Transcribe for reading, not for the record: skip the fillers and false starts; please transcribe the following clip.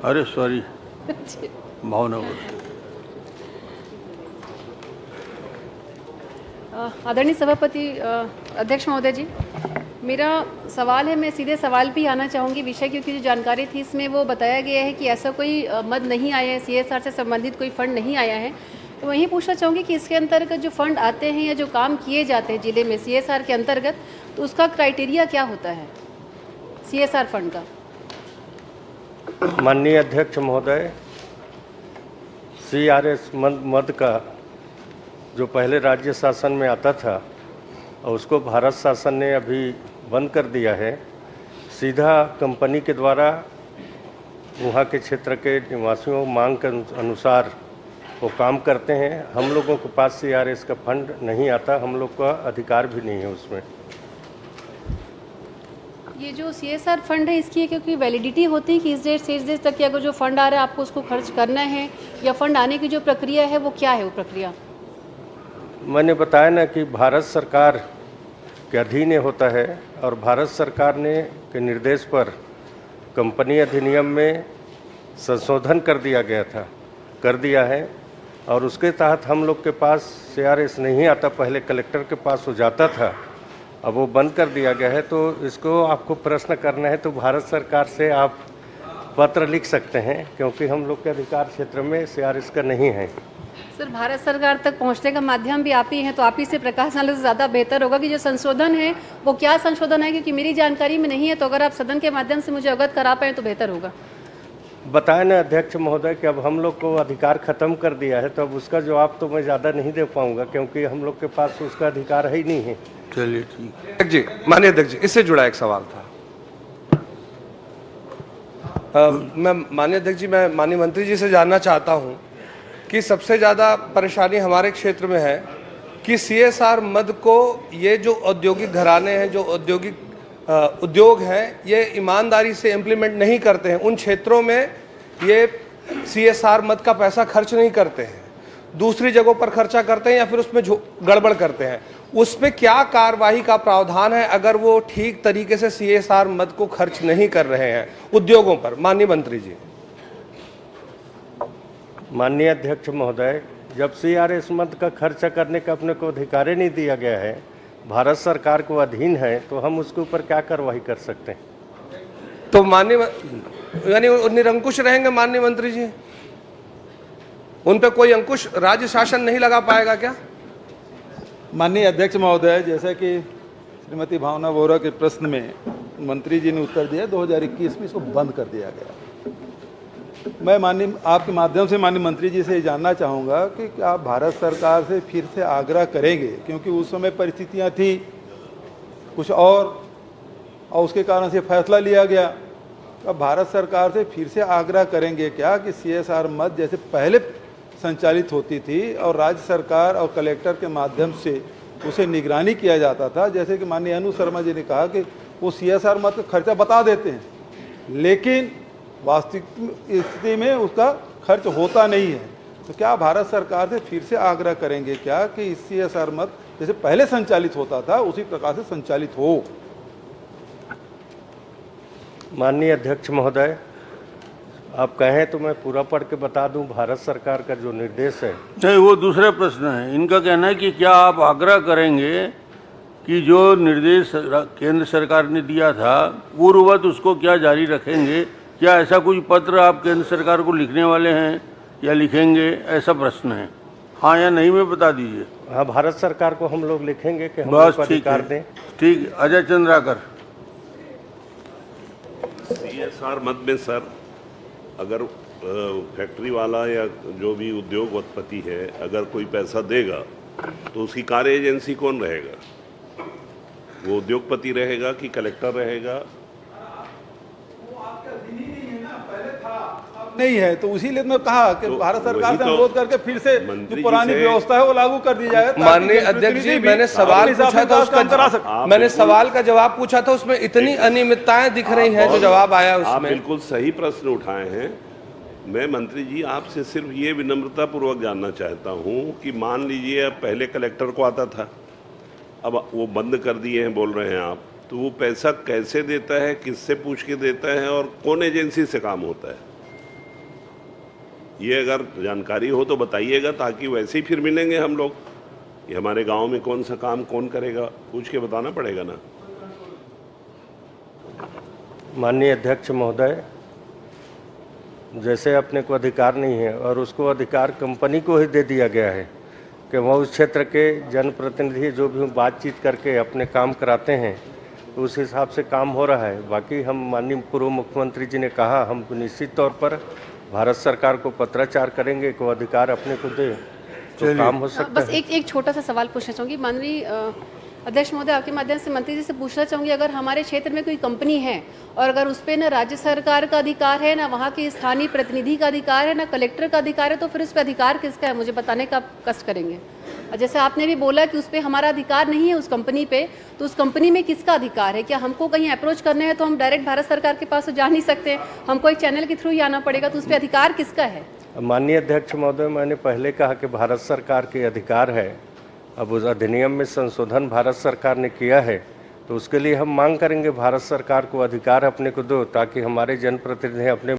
अरे सॉरी, भावनगर। आदरणीय सभापति, अध्यक्ष महोदय जी, मेरा सवाल है, मैं सीधे सवाल पे ही आना चाहूँगी। विषय क्योंकि जो जानकारी थी इसमें वो बताया गया है कि ऐसा कोई मद नहीं आया है, CSR से संबंधित कोई फंड नहीं आया है। तो वहीं पूछना चाहूँगी कि इसके अंतर्गत जो फंड आते हैं या जो काम किए जाते हैं ज़िले में CSR के अंतर्गत, तो उसका क्राइटेरिया क्या होता है CSR फंड का? माननीय अध्यक्ष महोदय, CRS मद का जो पहले राज्य शासन में आता था और उसको भारत शासन ने अभी बंद कर दिया है। सीधा कंपनी के द्वारा वहाँ के क्षेत्र के निवासियों मांग के अनुसार वो काम करते हैं। हम लोगों के पास CRS का फंड नहीं आता, हम लोग का अधिकार भी नहीं है उसमें। ये जो CSR फंड है इसकी क्योंकि वैलिडिटी होती है कि इस डेट से इस डेट तक कि अगर जो फंड आ रहा है आपको उसको खर्च करना है, या फंड आने की जो प्रक्रिया है वो क्या है वो प्रक्रिया? मैंने बताया ना कि भारत सरकार के अधीन होता है और भारत सरकार ने के निर्देश पर कंपनी अधिनियम में संशोधन कर दिया है और उसके तहत हम लोग के पास CRS नहीं आता। पहले कलेक्टर के पास हो जाता था, अब वो बंद कर दिया गया है। तो इसको आपको प्रश्न करना है तो भारत सरकार से आप पत्र लिख सकते हैं, क्योंकि हम लोग के अधिकार क्षेत्र में CRS का नहीं है। सर, भारत सरकार तक पहुंचने का माध्यम भी आप ही हैं, तो आप ही से प्रकाश डालने से ज़्यादा बेहतर होगा कि जो संशोधन है वो क्या संशोधन है, क्योंकि मेरी जानकारी में नहीं है। तो अगर आप सदन के माध्यम से मुझे अवगत करा पाएँ तो बेहतर होगा। बताया ना अध्यक्ष महोदय कि अब हम लोग को अधिकार खत्म कर दिया है, तो अब उसका जवाब तो मैं ज़्यादा नहीं दे पाऊंगा, क्योंकि हम लोग के पास उसका अधिकार है ही नहीं है। चलिए ठीक है जी। माननीय अध्यक्ष जी, इससे जुड़ा एक सवाल था। मैं माननीय अध्यक्ष जी, मैं माननीय मंत्री जी से जानना चाहता हूं कि सबसे ज़्यादा परेशानी हमारे क्षेत्र में है कि CSR मद को ये जो औद्योगिक घराने हैं, जो औद्योगिक उद्योग हैं, ये ईमानदारी से इम्प्लीमेंट नहीं करते हैं। उन क्षेत्रों में ये CSR मद का पैसा खर्च नहीं करते हैं, दूसरी जगहों पर खर्चा करते हैं या फिर उसमें गड़बड़ करते हैं। उसमें क्या कार्रवाई का प्रावधान है अगर वो ठीक तरीके से CSR मद को खर्च नहीं कर रहे हैं उद्योगों पर? माननीय मंत्री जी। माननीय अध्यक्ष महोदय, जब CRS मद का खर्चा करने का अपने को अधिकार ही नहीं दिया गया है, भारत सरकार को अधीन है, तो हम उसके ऊपर क्या कार्रवाई कर सकते हैं? तो माननीय यानी निरंकुश रहेंगे माननीय मंत्री जी? उन पे कोई अंकुश राज्य शासन नहीं लगा पाएगा क्या? माननीय अध्यक्ष महोदय, जैसा कि श्रीमती भावना वोरा के प्रश्न में मंत्री जी ने उत्तर दिया, 2021 में इसको बंद कर दिया गया। मैं माननीय आपके माध्यम से माननीय मंत्री जी से जानना चाहूँगा कि आप भारत सरकार से फिर से आग्रह करेंगे, क्योंकि उस समय परिस्थितियाँ थी कुछ और उसके कारण से फैसला लिया गया। अब भारत सरकार से फिर से आग्रह करेंगे क्या कि CSR मद जैसे पहले संचालित होती थी और राज्य सरकार और कलेक्टर के माध्यम से उसे निगरानी किया जाता था, जैसे कि माननीय अनु शर्मा जी ने कहा कि वो CSR मद का खर्चा बता देते हैं, लेकिन वास्तविक स्थिति में उसका खर्च होता नहीं है। तो क्या भारत सरकार से फिर से आग्रह करेंगे क्या कि इस CSR मद जैसे पहले संचालित होता था उसी प्रकार से संचालित हो? माननीय अध्यक्ष महोदय, आप कहें तो मैं पूरा पढ़ के बता दूं। भारत सरकार का जो निर्देश है, नहीं, वो दूसरा प्रश्न है। इनका कहना है कि क्या आप आग्रह करेंगे कि जो निर्देश केंद्र सरकार ने दिया था पूर्ववत उसको क्या जारी रखेंगे? क्या ऐसा कोई पत्र आप केंद्र सरकार को लिखने वाले हैं या लिखेंगे, ऐसा प्रश्न है? हाँ या नहीं में बता दीजिए। हाँ, भारत सरकार को हम लोग लिखेंगे कि हम बस लोग ठीक अधिकार है, दें। ठीक। अजय चंद्राकर। CSR मद में सर, अगर फैक्ट्री वाला या जो भी उद्योगपति है अगर कोई पैसा देगा तो उसकी कार्य एजेंसी कौन रहेगा? वो उद्योगपति रहेगा कि कलेक्टर रहेगा? नहीं है, तो इसीलिए मैं कहा कि तो भारत सरकार से तो अनुरोध करके फिर से जो पुरानी व्यवस्था है वो लागू कर दी जाए। माननीय अध्यक्ष जी, मैंने सवाल पूछा था उसका मैंने सवाल का जवाब पूछा था, उसमें इतनी अनियमितताएं दिख रही हैं जो जवाब आया उसमें। आप बिल्कुल सही प्रश्न उठाए हैं। मैं मंत्री जी आपसे सिर्फ ये विनम्रता पूर्वक जानना चाहता हूँ कि मान लीजिए अब पहले कलेक्टर को आता था, अब वो बंद कर दिए हैं बोल रहे हैं आप, तो वो पैसा कैसे देता है, किससे पूछ के देता है और कौन एजेंसी से काम होता है? ये अगर जानकारी हो तो बताइएगा, ताकि वैसे ही फिर मिलेंगे हम लोग। ये हमारे गांव में कौन सा काम कौन करेगा, पूछ के बताना पड़ेगा ना। माननीय अध्यक्ष महोदय, जैसे अपने को अधिकार नहीं है और उसको अधिकार कंपनी को ही दे दिया गया है कि वह उस क्षेत्र के जनप्रतिनिधि जो भी बातचीत करके अपने काम कराते हैं, तो उस हिसाब से काम हो रहा है। बाकी हम माननीय पूर्व मुख्यमंत्री जी ने कहा, हम निश्चित तौर पर भारत सरकार को पत्राचार करेंगे कि वो अधिकार अपने को दे, तो काम हो सकता बस है। एक छोटा सा सवाल पूछना चाहूँगी माननीय अध्यक्ष महोदय, आपके माध्यम से मंत्री जी से पूछना चाहूँगी, अगर हमारे क्षेत्र में कोई कंपनी है और अगर उस पर न राज्य सरकार का अधिकार है, ना वहाँ के स्थानीय प्रतिनिधि का अधिकार है, ना कलेक्टर का अधिकार है, तो फिर उस पर अधिकार किसका है? मुझे बताने का आप कष्ट करेंगे। और जैसे आपने भी बोला कि उस पर हमारा अधिकार नहीं है उस कंपनी पे, तो उस कंपनी में किसका अधिकार है? क्या हमको कहीं अप्रोच करने हैं तो हम डायरेक्ट भारत सरकार के पास तो जा नहीं सकते, हमको एक चैनल के थ्रू ही आना पड़ेगा, तो उस पर अधिकार किसका है? माननीय अध्यक्ष महोदय, मैंने पहले कहा कि भारत सरकार के अधिकार है। अब उस अधिनियम में संशोधन भारत सरकार ने किया है, तो उसके लिए हम मांग करेंगे भारत सरकार को अधिकार अपने को दो, ताकि हमारे जनप्रतिनिधि अपने